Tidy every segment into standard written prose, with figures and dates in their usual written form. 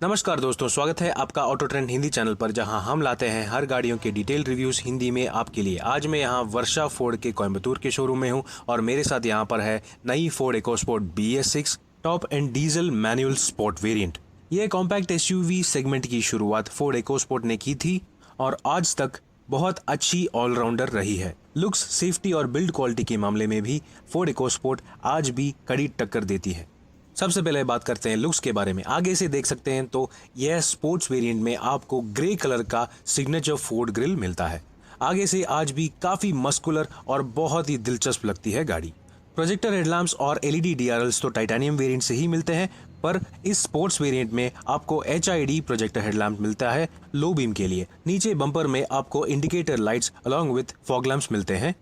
नमस्कार दोस्तों, स्वागत है आपका ऑटो ट्रेंड हिंदी चैनल पर, जहां हम लाते हैं हर गाड़ियों के डिटेल रिव्यूज हिंदी में आपके लिए। आज मैं यहां वर्षा फोर्ड के कोयम्बतूर के शोरूम में हूं और मेरे साथ यहां पर है नई Ford EcoSport BS6 top and diesel manual sport variant. ये कॉम्पैक्ट SUV सेगमेंट की शुरुआत फोर्ड इकोस्पोर्ट ने की थी और आज तक बहुत अच्छी ऑलराउंडर रही है। लुक्स, सेफ्टी और बिल्ड क्वालिटी के मामले में भी फोर्ड इकोस्पोर्ट आज भी कड़ी टक्कर देती है। सबसे पहले बात करते हैं लुक्स के बारे में। आगे से देख सकते हैं तो यह स्पोर्ट्स वेरिएंट में आपको ग्रे कलर का सिग्नेचर फोर्ड ग्रिल मिलता है। आगे से आज भी काफी मस्कुलर और बहुत ही दिलचस्प लगती है गाड़ी। प्रोजेक्टर हेडलैम्प्स और LED DRLs तो टाइटेनियम वेरिएंट से ही मिलते हैं, पर इस स्पोर्ट्स वेरिएंट में आपको HID प्रोजेक्टर हेडलैम्प मिलता है लो बीम के लिए। नीचे बम्पर में आपको indicator lights along with fog lamps मिलते हैं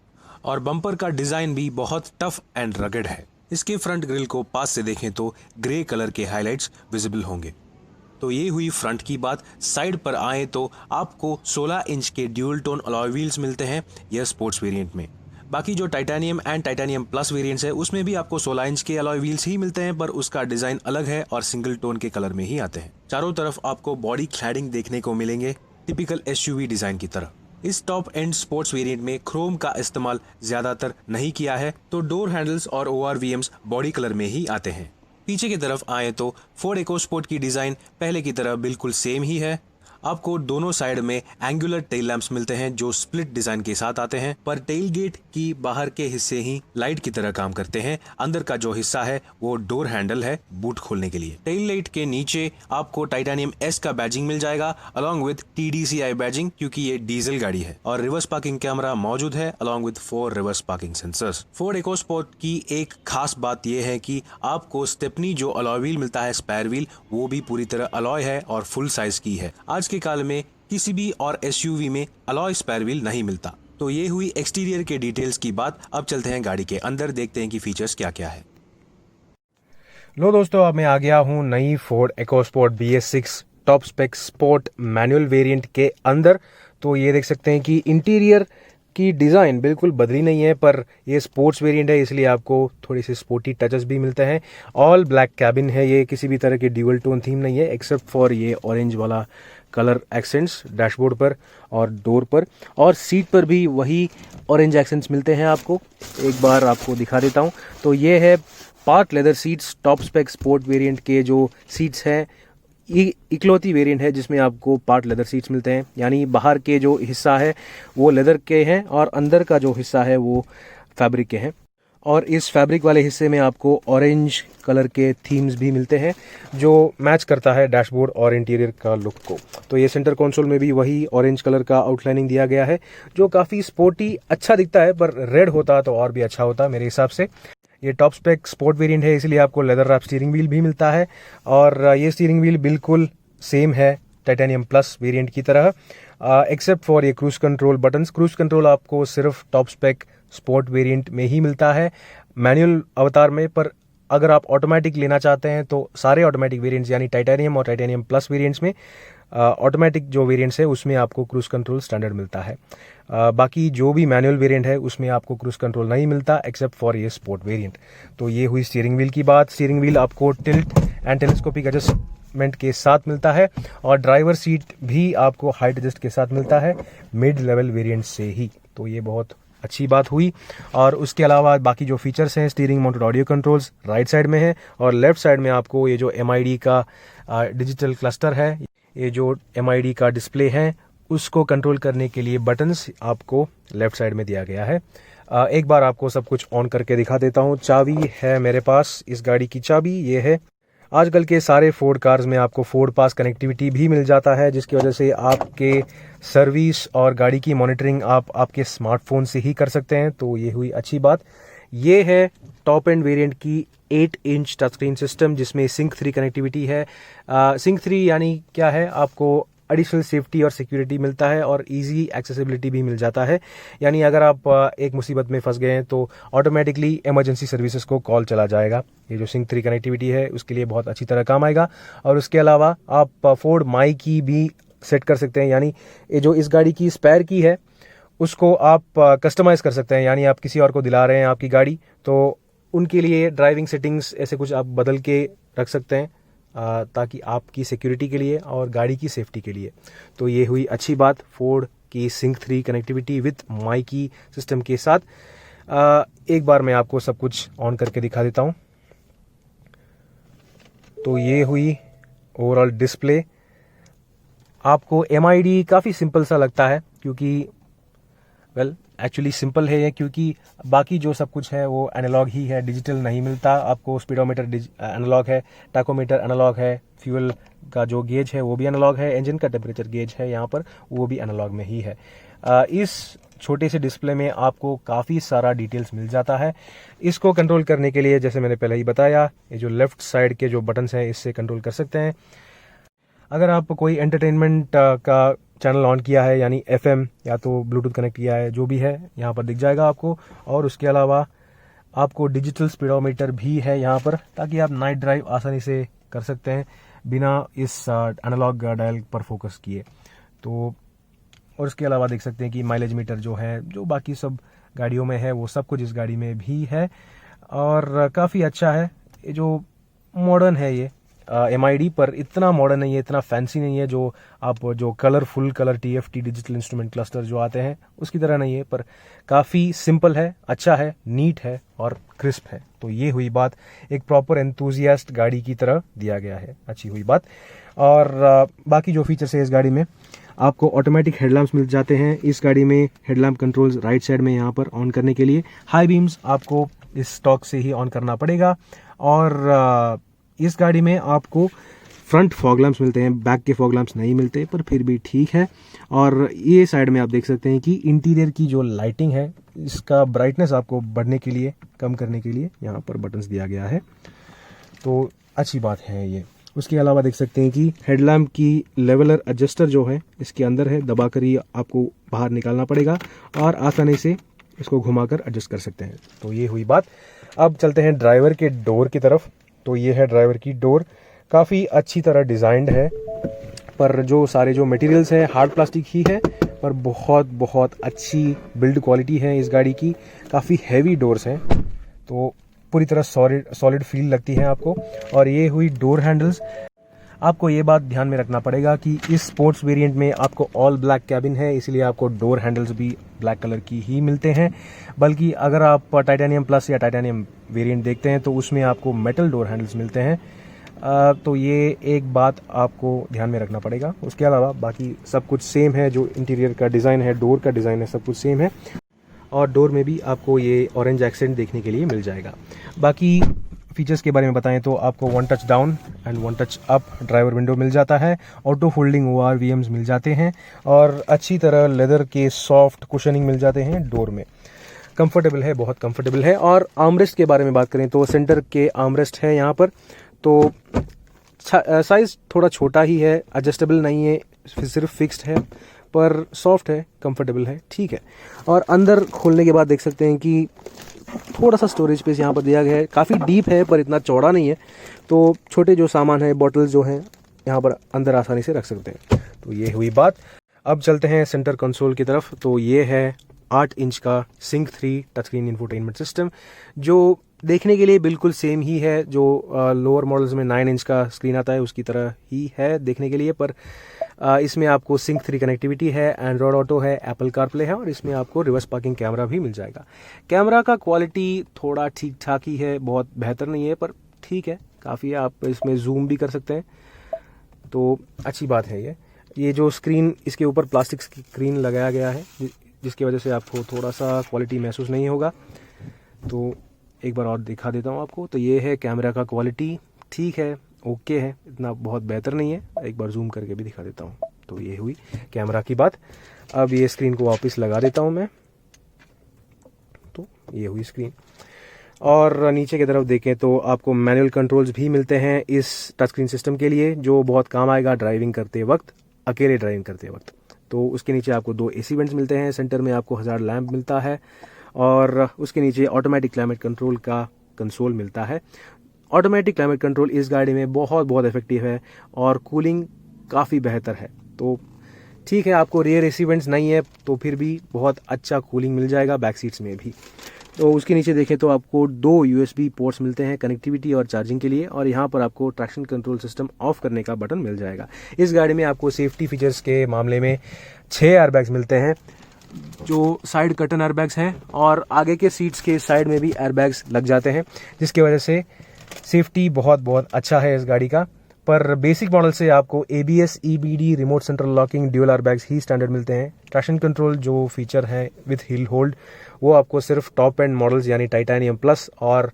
और बम्पर का डिजाइन भी बहुत टफ एंड रगड है। इसके फ्रंट ग्रिल को पास से देखें तो ग्रे कलर के हाइलाइट्स विजिबल होंगे। तो ये हुई फ्रंट की बात। साइड पर आए तो आपको 16 इंच के ड्यूल टोन अलॉय व्हील्स मिलते हैं यह स्पोर्ट्स वेरिएंट में। बाकी जो titanium and titanium plus variants है उसमें भी आपको 16 इंच के अलॉय व्हील्स ही मिलते हैं, पर उसका डिजाइन अलग है और सिंगल टोन के कलर में ही आते हैं। चारों तरफ आपको बॉडी क्लैडिंग देखने को मिलेंगे टिपिकल SUV डिजाइन की तरह। इस टॉप एंड स्पोर्ट्स वेरिएंट में क्रोम का इस्तेमाल ज्यादातर नहीं किया है, तो डोर हैंडल्स और ORVMs बॉडी कलर में ही आते हैं। पीछे की तरफ आए तो फोर्ड इकोस्पोर्ट की डिजाइन पहले की तरह बिल्कुल सेम ही है। आपको दोनों साइड में एंगुलर टेल लैंप्स मिलते हैं जो स्प्लिट डिजाइन के साथ आते हैं, पर टेल गेट की बाहर के हिस्से ही लाइट की तरह काम करते हैं। अंदर का जो हिस्सा है वो डोर हैंडल है बूट खोलने के लिए। टेल लाइट के नीचे आपको टाइटेनियम S का बैजिंग मिल जाएगा अलॉन्ग विथ TDCI बैजिंग, क्योंकि ये डीजल गाड़ी है। और रिवर्स पार्किंग कैमरा मौजूद है along with 4 reverse parking sensors. Ford EcoSport की एक खास बात यह है कि आपको स्टेपनी जो अलॉय व्हील मिलता है, स्पेयर व्हील, वो भी पूरी तरह अलॉय है और फुल साइज की है। आज के काल में किसी भी और SUV में अलॉय स्पेयर व्हील नहीं मिलता। तो ये हुई एक्सटीरियर के डिटेल्स की बात। अब चलते हैं गाड़ी के अंदर, देखते हैं कि फीचर्स क्या क्या है। लो दोस्तों, अब मैं आ गया हूँ नई Ford EcoSport BS6 top spec sport manual variant के अंदर। तो ये देख सकते हैं कि इंटीरियर की डिज़ाइन बिल्कुल बदली नहीं है, पर ये स्पोर्ट्स वेरिएंट है इसलिए आपको थोड़ी सी स्पोर्टी टचेस भी मिलते हैं। ऑल ब्लैक कैबिन है, ये किसी भी तरह की ड्यूअल टोन थीम नहीं है एक्सेप्ट फॉर ये ऑरेंज वाला कलर एक्सेंट्स डैशबोर्ड पर और डोर पर, और सीट पर भी वही ऑरेंज एक्सेंट्स मिलते हैं आपको। एक बार आपको दिखा देता हूँ। तो ये है part leather seats. Top spec sport variant के जो सीट्स हैं, ये इकलौती वेरिएंट है जिसमें आपको पार्ट लेदर सीट्स मिलते हैं, यानी बाहर के जो हिस्सा है वो लेदर के हैं और अंदर का जो हिस्सा है वो फैब्रिक के हैं। और इस फैब्रिक वाले हिस्से में आपको ऑरेंज कलर के थीम्स भी मिलते हैं जो मैच करता है डैशबोर्ड और इंटीरियर का लुक को। तो ये सेंटर कंसोल में भी वही ऑरेंज कलर का आउटलाइनिंग दिया गया है जो काफ़ी स्पोर्टी अच्छा दिखता है, पर रेड होता तो और भी अच्छा होता मेरे हिसाब से। ये टॉप स्पेक स्पोर्ट वेरिएंट है इसलिए आपको लेदर रैप स्टीयरिंग व्हील भी मिलता है और ये स्टीयरिंग व्हील बिल्कुल सेम है टाइटेनियम प्लस वेरिएंट की तरह, एक्सेप्ट फॉर ये cruise control buttons. Cruise control आपको सिर्फ टॉप स्पेक स्पोर्ट वेरिएंट में ही मिलता है मैनुअल अवतार में, पर अगर आप ऑटोमेटिक लेना चाहते हैं तो सारे ऑटोमेटिक वेरिएंट्स यानी टाइटेनियम और टाइटेनियम प्लस वेरिएंट्स में ऑटोमेटिक जो वेरिएंट्स है उसमें आपको क्रूज कंट्रोल स्टैंडर्ड मिलता है। बाकी जो भी मैनुअल वेरिएंट है उसमें आपको क्रूज कंट्रोल नहीं मिलता एक्सेप्ट फॉर ये स्पोर्ट वेरिएंट। तो ये हुई स्टीयरिंग व्हील की बात। स्टीयरिंग व्हील आपको टिल्ट एंड टेलीस्कोपिक एडजस्टमेंट के साथ मिलता है और ड्राइवर सीट भी आपको हाइट एडजस्ट के साथ मिलता है मिड लेवल वेरिएंट से ही। तो ये बहुत अच्छी बात हुई। और उसके अलावा बाकी जो फीचर्स हैं, steering mounted audio controls right side में है और लेफ्ट साइड में आपको ये जो MID का डिजिटल क्लस्टर है, ये जो MID का डिस्प्ले है उसको कंट्रोल करने के लिए बटन्स आपको लेफ्ट साइड में दिया गया है। एक बार आपको सब कुछ ऑन करके दिखा देता हूँ। चाबी है मेरे पास, इस गाड़ी की चाबी ये है। आजकल के सारे फोर्ड कार्स में आपको फोर्ड पास कनेक्टिविटी भी मिल जाता है, जिसकी वजह से आपके सर्विस और गाड़ी की मॉनिटरिंग आप आपके स्मार्टफोन से ही कर सकते हैं। तो ये हुई अच्छी बात। ये है टॉप एंड वेरिएंट की 8 इंच टच स्क्रीन सिस्टम जिसमें सिंक 3 कनेक्टिविटी है। सिंक 3 यानी क्या है, आपको एडिशनल सेफ्टी और सिक्योरिटी मिलता है और इजी एक्सेसिबिलिटी भी मिल जाता है। यानी अगर आप एक मुसीबत में फंस गए हैं तो ऑटोमेटिकली इमरजेंसी सर्विसेज को कॉल चला जाएगा। ये जो सिंक 3 कनेक्टिविटी है उसके लिए बहुत अच्छी तरह काम आएगा। और उसके अलावा आप फोर्ड माई की भी सेट कर सकते हैं, यानी ये जो इस गाड़ी की स्पेयर की है उसको आप कस्टमाइज कर सकते हैं। यानी आप किसी और को दिला रहे हैं आपकी गाड़ी, तो उनके लिए ड्राइविंग सेटिंग्स ऐसे कुछ आप बदल के रख सकते हैं ताकि आपकी सिक्योरिटी के लिए और गाड़ी की सेफ्टी के लिए। तो ये हुई अच्छी बात फोर्ड की सिंक 3 कनेक्टिविटी विथ माई की सिस्टम के साथ। एक बार मैं आपको सब कुछ ऑन करके दिखा देता हूँ। तो ये हुई ओवरऑल डिस्प्ले। आपको MID काफ़ी सिंपल सा लगता है, क्योंकि एक्चुअली सिंपल है ये, क्योंकि बाकी जो सब कुछ है वो एनालॉग ही है, डिजिटल नहीं मिलता आपको। स्पीडोमीटर एनालॉग है, टाकोमीटर एनालॉग है, फ्यूल का जो गेज है वो भी एनालॉग है, इंजन का टेम्परेचर गेज है यहाँ पर, वो भी एनालॉग में ही है। इस छोटे से डिस्प्ले में आपको काफ़ी सारा डिटेल्स मिल जाता है। इसको कंट्रोल करने के लिए जैसे मैंने पहले ही बताया, ये जो लेफ्ट साइड के जो बटन्स हैं इससे कंट्रोल कर सकते हैं। अगर आप कोई एंटरटेनमेंट का चैनल ऑन किया है, यानी FM या तो ब्लूटूथ कनेक्ट किया है, जो भी है यहाँ पर दिख जाएगा आपको। और उसके अलावा आपको डिजिटल स्पीडोमीटर भी है यहाँ पर, ताकि आप नाइट ड्राइव आसानी से कर सकते हैं बिना इस एनालॉग डायल पर फोकस किए। तो और उसके अलावा देख सकते हैं कि माइलेज मीटर जो है, जो बाकी सब गाड़ियों में है वो सब कुछ इस गाड़ी में भी है, और काफ़ी अच्छा है। ये जो मॉडर्न है ये MID, पर इतना मॉडर्न नहीं है, इतना फैंसी नहीं है जो आप जो colourful colour TFT digital instrument cluster जो आते हैं उसकी तरह नहीं है, पर काफ़ी सिंपल है, अच्छा है, नीट है और क्रिस्प है। तो ये हुई बात, एक प्रॉपर एंथुजियास्ट गाड़ी की तरह दिया गया है, अच्छी हुई बात। और बाकी जो फीचर्स है इस गाड़ी में, आपको ऑटोमेटिक हेडलैम्प्स मिल जाते हैं इस गाड़ी में। हेडलैम्प कंट्रोल्स राइट साइड में यहाँ पर ऑन करने के लिए। हाई बीम्स आपको इस स्टॉक से ही ऑन करना पड़ेगा। और इस गाड़ी में आपको फ्रंट फॉग लैंप्स मिलते हैं, बैक के फॉग लैंप्स नहीं मिलते, पर फिर भी ठीक है। और ये साइड में आप देख सकते हैं कि इंटीरियर की जो लाइटिंग है, इसका ब्राइटनेस आपको बढ़ने के लिए, कम करने के लिए यहाँ पर बटन्स दिया गया है, तो अच्छी बात है ये। उसके अलावा देख सकते हैं कि हेडलैम्प की लेवलर एडजस्टर जो है इसके अंदर है, दबाकर ही आपको बाहर निकालना पड़ेगा और आसानी से इसको घुमाकर एडजस्ट कर सकते हैं। तो ये हुई बात। अब चलते हैं ड्राइवर के डोर की तरफ। तो ये है ड्राइवर की डोर, काफ़ी अच्छी तरह डिज़ाइंड है, पर जो सारे जो मटेरियल्स हैं हार्ड प्लास्टिक ही है, पर बहुत बहुत अच्छी बिल्ड क्वालिटी है इस गाड़ी की। काफ़ी हैवी डोर्स हैं, तो पूरी तरह सॉलिड फील लगती है आपको। और ये हुई डोर हैंडल्स। आपको ये बात ध्यान में रखना पड़ेगा कि इस स्पोर्ट्स वेरिएंट में आपको ऑल ब्लैक कैबिन है, इसलिए आपको डोर हैंडल्स भी ब्लैक कलर की ही मिलते हैं। बल्कि अगर आप टाइटेनियम प्लस या टाइटेनियम वेरिएंट देखते हैं तो उसमें आपको मेटल डोर हैंडल्स मिलते हैं। तो ये एक बात आपको ध्यान में रखना पड़ेगा। उसके अलावा बाकी सब कुछ सेम है, जो इंटीरियर का डिज़ाइन है, डोर का डिज़ाइन है, सब कुछ सेम है। और डोर में भी आपको ये ऑरेंज एक्सेंट देखने के लिए मिल जाएगा। बाकी फीचर्स के बारे में बताएं तो आपको 1 touch down and 1 touch up driver window मिल जाता है, ऑटो फोल्डिंग ORVMs मिल जाते हैं, और अच्छी तरह लेदर के सॉफ्ट कुशनिंग मिल जाते हैं डोर में। कंफर्टेबल है, बहुत कंफर्टेबल है। और आर्मरेस्ट के बारे में बात करें तो सेंटर के आर्मरेस्ट है यहाँ पर, तो साइज़ थोड़ा छोटा ही है, एडजस्टेबल नहीं है, सिर्फ फिक्स्ड है, पर सॉफ्ट है, कंफर्टेबल है, ठीक है। और अंदर खोलने के बाद देख सकते हैं कि थोड़ा सा स्टोरेज स्पेस यहाँ पर दिया गया है, काफ़ी डीप है पर इतना चौड़ा नहीं है, तो छोटे जो सामान है, बॉटल्स जो हैं, यहाँ पर अंदर आसानी से रख सकते हैं। तो ये हुई बात। अब चलते हैं सेंटर कंसोल की तरफ। तो ये है 8 इंच का sync 3 touch screen infotainment system, जो देखने के लिए बिल्कुल सेम ही है जो लोअर मॉडल्स में 9 इंच का स्क्रीन आता है उसकी तरह ही है देखने के लिए, पर इसमें आपको सिंक 3 कनेक्टिविटी है, एंड्रॉयड ऑटो है, एप्पल कारप्ले है, और इसमें आपको रिवर्स पार्किंग कैमरा भी मिल जाएगा। कैमरा का क्वालिटी थोड़ा ठीक ठाक ही है, बहुत बेहतर नहीं है, पर ठीक है, काफ़ी है। आप इसमें जूम भी कर सकते हैं, तो अच्छी बात है ये जो स्क्रीन, इसके ऊपर प्लास्टिक स्क्रीन लगाया गया है, जिसकी वजह से आपको थोड़ा सा क्वालिटी महसूस नहीं होगा। तो एक बार और दिखा देता हूँ आपको। तो ये है कैमरा का क्वालिटी, ठीक है, ओके है, इतना बहुत बेहतर नहीं है। एक बार जूम करके भी दिखा देता हूँ। तो ये हुई कैमरा की बात। अब ये स्क्रीन को वापस लगा देता हूँ मैं। तो ये हुई स्क्रीन। और नीचे की तरफ देखें तो आपको मैनुअल कंट्रोल्स भी मिलते हैं इस टच स्क्रीन सिस्टम के लिए, जो बहुत काम आएगा ड्राइविंग करते वक्त, अकेले ड्राइविंग करते वक्त। तो उसके नीचे आपको 2 AC वेंट्स मिलते हैं, सेंटर में आपको हज़ार लैंप मिलता है, और उसके नीचे ऑटोमेटिक क्लाइमेट कंट्रोल का कंसोल मिलता है। ऑटोमेटिक क्लाइमेट कंट्रोल इस गाड़ी में बहुत बहुत इफेक्टिव है, और कूलिंग काफ़ी बेहतर है। तो ठीक है, आपको रियर AC वेंट्स नहीं है तो फिर भी बहुत अच्छा कूलिंग मिल जाएगा बैक सीट्स में भी। तो उसके नीचे देखें तो आपको 2 USB पोर्ट्स मिलते हैं कनेक्टिविटी और चार्जिंग के लिए, और यहाँ पर आपको ट्रैक्शन कंट्रोल सिस्टम ऑफ करने का बटन मिल जाएगा। इस गाड़ी में आपको सेफ्टी फीचर्स के मामले में 6 एयरबैग्स मिलते हैं, जो साइड कर्टन एयरबैग्स हैं, और आगे के सीट्स के साइड में भी एयरबैग्स लग जाते हैं, जिसकी वजह से सेफ्टी बहुत अच्छा है इस गाड़ी का। पर बेसिक मॉडल से आपको ABS, EBD, remote central locking, dual airbags ही स्टैंडर्ड मिलते हैं। ट्रैक्शन कंट्रोल जो फीचर है विथ हिल होल्ड वो आपको सिर्फ टॉप एंड मॉडल्स यानी टाइटेनियम प्लस और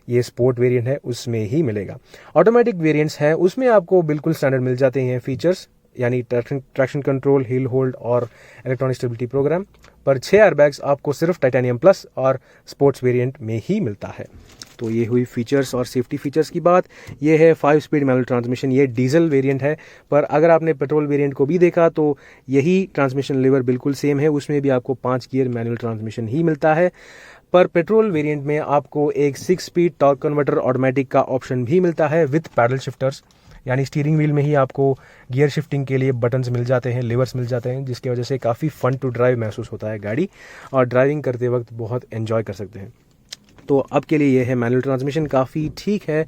ये स्पोर्ट वेरिएंट है उसमें ही मिलेगा। ऑटोमेटिक वेरिएंट्स हैं उसमें आपको बिल्कुल स्टैंडर्ड मिल जाते हैं फीचर्स, यानी ट्रैक्शन कंट्रोल, हिल होल्ड और इलेक्ट्रॉनिक स्टेबिलिटी प्रोग्राम। पर 6 एयरबैग्स आपको सिर्फ टाइटेनियम प्लस और स्पोर्ट्स वेरिएंट में ही मिलता है। तो ये हुई फीचर्स और सेफ्टी फीचर्स की बात। ये है 5 स्पीड मैनुअल ट्रांसमिशन, ये डीजल वेरिएंट है, पर अगर आपने पेट्रोल वेरिएंट को भी देखा तो यही ट्रांसमिशन लीवर बिल्कुल सेम है, उसमें भी आपको 5 गियर मैनुअल ट्रांसमिशन ही मिलता है। पर पेट्रोल वेरिएंट में आपको एक 6 स्पीड टॉर्क कन्वर्टर ऑटोमेटिक का ऑप्शन भी मिलता है विथ पैडल शिफ्टर्स, यानी स्टीयरिंग व्हील में ही आपको गियर शिफ्टिंग के लिए बटन्स मिल जाते हैं, लीवर्स मिल जाते हैं, जिसकी वजह से काफ़ी फन टू ड्राइव महसूस होता है गाड़ी, और ड्राइविंग करते वक्त बहुत एंजॉय कर सकते हैं। तो अब के लिए ये है मैनुअल ट्रांसमिशन, काफ़ी ठीक है,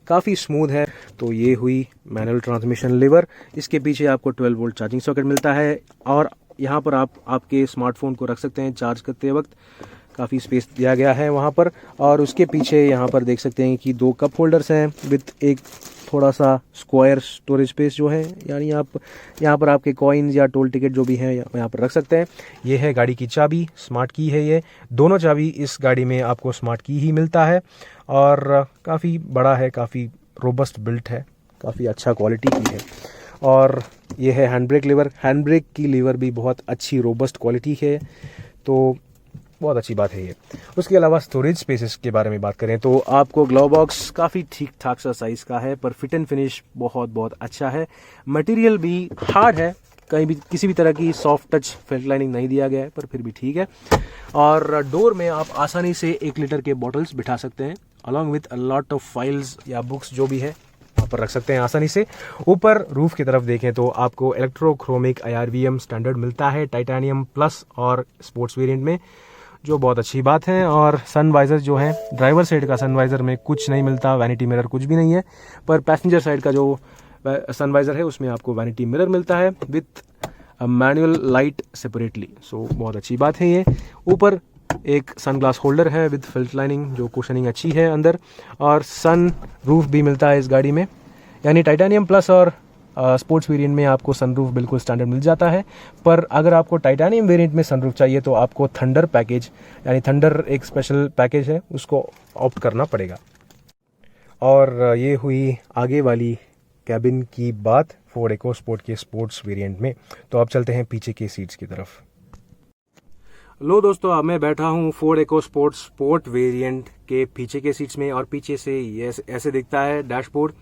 काफ़ी स्मूथ है। तो ये हुई मैनुअल ट्रांसमिशन लीवर। इसके पीछे आपको 12 वोल्ट चार्जिंग सॉकेट मिलता है, और यहाँ पर आप आपके स्मार्टफोन को रख सकते हैं चार्ज करते वक्त, काफ़ी स्पेस दिया गया है वहाँ पर। और उसके पीछे यहाँ पर देख सकते हैं कि 2 कप होल्डर्स हैं विथ एक थोड़ा सा स्क्वायर स्टोरेज स्पेस जो है, यानी आप यहाँ पर आपके कॉइन्स या टोल टिकट जो भी हैं यहाँ पर रख सकते हैं। ये है गाड़ी की चाबी, स्मार्ट की है ये, दोनों चाबी इस गाड़ी में आपको स्मार्ट की ही मिलता है, और काफ़ी बड़ा है, काफ़ी रोबस्ट बिल्ट है, काफ़ी अच्छा क्वालिटी की है। और ये है hand brake lever, hand brake की लीवर भी बहुत अच्छी रोबस्ट क्वालिटी है, तो बहुत अच्छी बात है ये। उसके अलावा स्टोरेज स्पेसेस के बारे में बात करें तो आपको ग्लव बॉक्स काफ़ी ठीक ठाक सा साइज़ का है, पर फिट एंड फिनिश बहुत अच्छा है। मटेरियल भी हार्ड है, कहीं भी किसी भी तरह की सॉफ्ट टच फेल्ट लाइनिंग नहीं दिया गया है, पर फिर भी ठीक है। और डोर में आप आसानी से 1 लीटर के बॉटल्स बिठा सकते हैं, along with a lot of files या बुक्स जो भी है वहाँ पर रख सकते हैं आसानी से। ऊपर रूफ की तरफ देखें तो आपको इलेक्ट्रोक्रोमिक IRVM स्टैंडर्ड मिलता है टाइटेनियम प्लस और स्पोर्ट्स वेरिएंट में, जो बहुत अच्छी बात है। और सनवाइज़र जो है, ड्राइवर साइड का सनवाइज़र में कुछ नहीं मिलता, वैनिटी मिरर कुछ भी नहीं है, पर पैसेंजर साइड का जो सनवाइज़र है उसमें आपको वैनिटी मिरर मिलता है विथ मैनुअल लाइट सेपरेटली, सो बहुत अच्छी बात है ये। ऊपर एक सनग्लास होल्डर है विद फिल्ट लाइनिंग, जो कुशनिंग अच्छी है अंदर, और सन रूफ भी मिलता है इस गाड़ी में, यानी टाइटेनियम प्लस और स्पोर्ट्स वेरिएंट में आपको सनरूफ बिल्कुल स्टैंडर्ड मिल जाता है। पर अगर आपको टाइटेनियम वेरिएंट में सनरूफ चाहिए तो आपको थंडर पैकेज, यानी थंडर एक स्पेशल पैकेज है, उसको ऑप्ट करना पड़ेगा। और ये हुई आगे वाली कैबिन की बात फोर्ड इकोस्पोर्ट के स्पोर्ट्स वेरिएंट में। तो अब चलते हैं पीछे के सीट्स की तरफ। लो दोस्तों, अब मैं बैठा हूँ फोर्ड इकोस्पोर्ट स्पोर्ट वेरिएंट के पीछे के सीट्स में, और पीछे से ये ऐसे दिखता है डैशबोर्ड।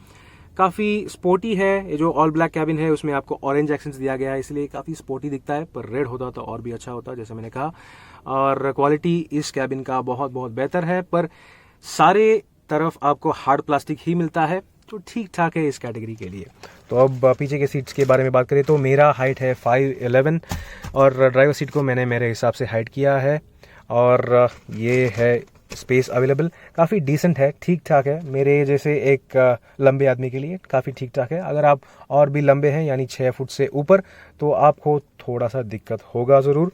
काफ़ी स्पोर्टी है, ये जो ऑल ब्लैक कैबिन है उसमें आपको ऑरेंज एक्सेंट्स दिया गया है, इसलिए काफ़ी स्पोर्टी दिखता है, पर रेड होता तो और भी अच्छा होता जैसे मैंने कहा। और क्वालिटी इस कैबिन का बहुत बेहतर है, पर सारे तरफ आपको हार्ड प्लास्टिक ही मिलता है, तो ठीक ठाक है इस कैटेगरी के लिए। तो अब पीछे के सीट्स के बारे में बात करें तो मेरा हाइट है 5'11", और ड्राइवर सीट को मैंने मेरे हिसाब से हाइट किया है, और ये है स्पेस अवेलेबल, काफ़ी डिसेंट है, ठीक ठाक है मेरे जैसे एक लंबे आदमी के लिए, काफ़ी ठीक ठाक है। अगर आप और भी लंबे हैं यानी 6 फुट से ऊपर तो आपको थोड़ा सा दिक्कत होगा ज़रूर,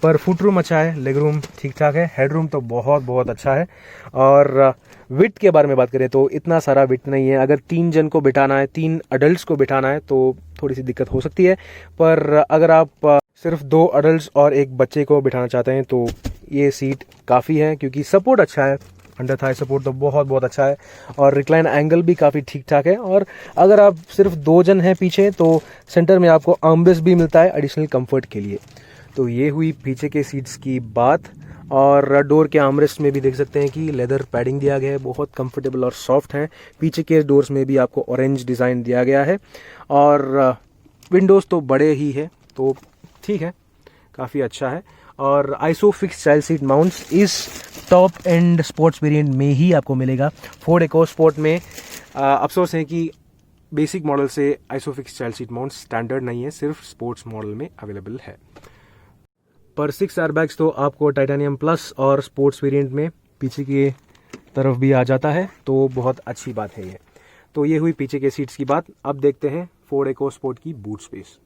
पर फुट रूम अच्छा है, लेग रूम ठीक ठाक है, हेड रूम तो बहुत अच्छा है। और विड्थ के बारे में बात करें तो इतना सारा विड्थ नहीं है, अगर 3 जन को बिठाना है, 3 अडल्ट्स को बिठाना है तो थोड़ी सी दिक्कत हो सकती है, पर अगर आप सिर्फ 2 अडल्ट्स और 1 बच्चे को बिठाना चाहते हैं तो ये सीट काफ़ी है, क्योंकि सपोर्ट अच्छा है, अंडर थाई सपोर्ट तो बहुत अच्छा है, और रिक्लाइन एंगल भी काफ़ी ठीक ठाक है। और अगर आप सिर्फ 2 जन हैं पीछे तो सेंटर में आपको आर्मरेस्ट भी मिलता है एडिशनल कंफर्ट के लिए। तो ये हुई पीछे के सीट्स की बात। और डोर के आर्मरेस्ट में भी देख सकते हैं कि लेदर पैडिंग दिया गया है, बहुत कंफर्टेबल और सॉफ्ट है। पीछे के डोर्स में भी आपको ऑरेंज डिज़ाइन दिया गया है, और विंडोज़ तो बड़े ही है, तो ठीक है, काफ़ी अच्छा है। और आइसोफिक्स चाइल्ड सीट माउंट्स इस टॉप एंड स्पोर्ट्स वेरिएंट में ही आपको मिलेगा। फोर्ड इकोस्पोर्ट में अफसोस है कि बेसिक मॉडल से isofix child seat mount standard नहीं है, सिर्फ स्पोर्ट्स मॉडल में अवेलेबल है। पर 6 एयरबैग्स तो आपको टाइटेनियम प्लस और स्पोर्ट्स वेरिएंट में पीछे की तरफ भी आ जाता है, तो बहुत अच्छी बात है ये। तो ये हुई पीछे के सीट्स की बात। अब देखते हैं फोर्ड इकोस्पोर्ट की बूट स्पेस।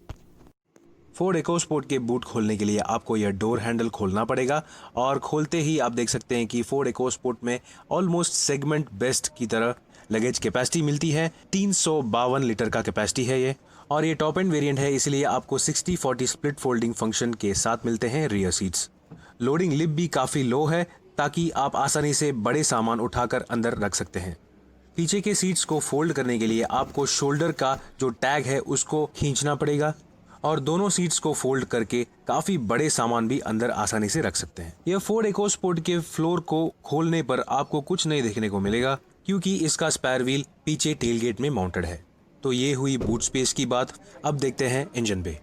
फोर्ड इकोस्पोर्ट के बूट खोलने के लिए आपको यह डोर हैंडल खोलना पड़ेगा और खोलते ही आप देख सकते हैं कि फोर्ड इकोस्पोर्ट में ऑलमोस्ट सेगमेंट बेस्ट की तरह लगेज कैपेसिटी मिलती है। 352 लीटर का कैपेसिटी है ये, और ये टॉप एंड वेरिएंट है, इसलिए आपको 60-40 स्प्लिट फोल्डिंग फंक्शन के साथ मिलते हैं रियर सीट्स। लोडिंग लिप भी काफ़ी लो है ताकि आप आसानी से बड़े सामान उठाकर अंदर रख सकते हैं। पीछे के सीट्स को फोल्ड करने के लिए आपको शोल्डर का जो टैग है उसको खींचना पड़ेगा और दोनों सीट्स को फोल्ड करके काफी बड़े सामान भी अंदर आसानी से रख सकते हैं। यह फोर्ड इकोस्पोर्ट के फ्लोर को खोलने पर आपको कुछ नहीं देखने को मिलेगा क्योंकि इसका स्पेयर व्हील पीछे टेलगेट में माउंटेड है। तो ये हुई बूट स्पेस की बात। अब देखते हैं इंजन बे।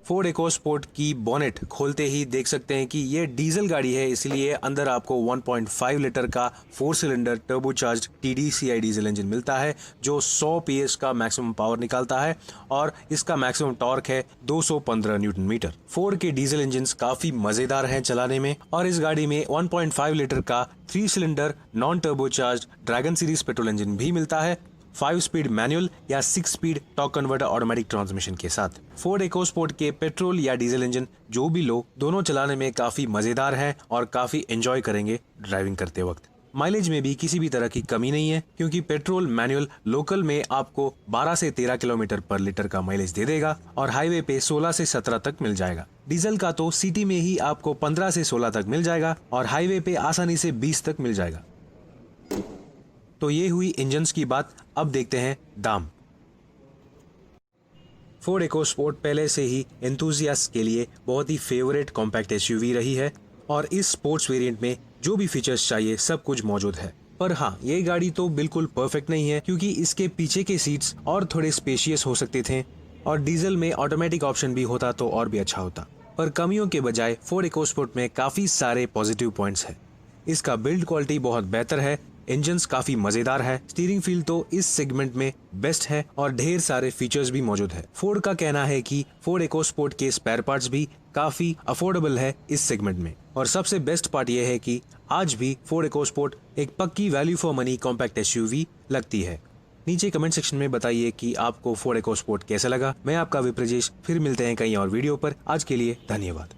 फोर्ड इकोस्पोर्ट की बोनेट खोलते ही देख सकते हैं कि ये डीजल गाड़ी है, इसलिए अंदर आपको 1.5 लीटर का 4 cylinder turbocharged TDCI diesel engine मिलता है जो 100 PS का मैक्सिमम पावर निकालता है और इसका मैक्सिमम टॉर्क है 215 न्यूटन मीटर। फोर्ड के डीजल इंजन काफी मजेदार हैं चलाने में और इस गाड़ी में 1.5 लीटर का 3 cylinder non turbocharged dragon series petrol engine भी मिलता है 5 स्पीड मैनुअल या 6 speed torque converter automatic transmission के साथ। फोर्ड इकोस्पोर्ट के पेट्रोल या डीजल इंजन जो भी लो, दोनों चलाने में काफी मजेदार हैं और काफी एंजॉय करेंगे ड्राइविंग करते वक्त। माइलेज में भी किसी भी तरह की कमी नहीं है क्योंकि पेट्रोल मैनुअल लोकल में आपको 12 से 13 किलोमीटर पर लीटर का माइलेज दे देगा और हाईवे पे 16 से 17 तक मिल जाएगा। डीजल का तो सिटी में ही आपको 15 से 16 तक मिल जाएगा और हाईवे पे आसानी से 20 तक मिल जाएगा। तो ये हुई इंजन्स की बात। अब देखते हैं दाम। फोर्ड इकोस्पोर्ट पहले से ही एंथुसियास्ट के लिए बहुत ही फेवरेट कॉम्पैक्ट एसयूवी रही है और इस स्पोर्ट्स वेरिएंट में जो भी फीचर्स चाहिए सब कुछ मौजूद है। पर हाँ, ये गाड़ी तो बिल्कुल परफेक्ट नहीं है क्योंकि इसके पीछे के सीट्स और थोड़े स्पेशियस हो सकते थे और डीजल में ऑटोमेटिक ऑप्शन भी होता तो और भी अच्छा होता। पर कमियों के बजाय फोर्ड इकोस्पोर्ट में काफी सारे पॉजिटिव पॉइंट्स हैं। इसका बिल्ड क्वालिटी बहुत बेहतर है, इंजन्स काफी मजेदार है, स्टीयरिंग फील तो इस सेगमेंट में बेस्ट है और ढेर सारे फीचर्स भी मौजूद है। फोर्ड का कहना है कि फोर्ड इकोस्पोर्ट के स्पेयर पार्ट्स भी काफी अफोर्डेबल है इस सेगमेंट में और सबसे बेस्ट पार्ट यह है कि आज भी फोर्ड इकोस्पोर्ट एक पक्की value for money compact SUV लगती है। नीचे कमेंट सेक्शन में बताइए कि आपको फोर्ड इकोस्पोर्ट कैसा लगा। मैं आपका विप्रजेश, फिर मिलते हैं कहीं और वीडियो पर। आज के लिए धन्यवाद।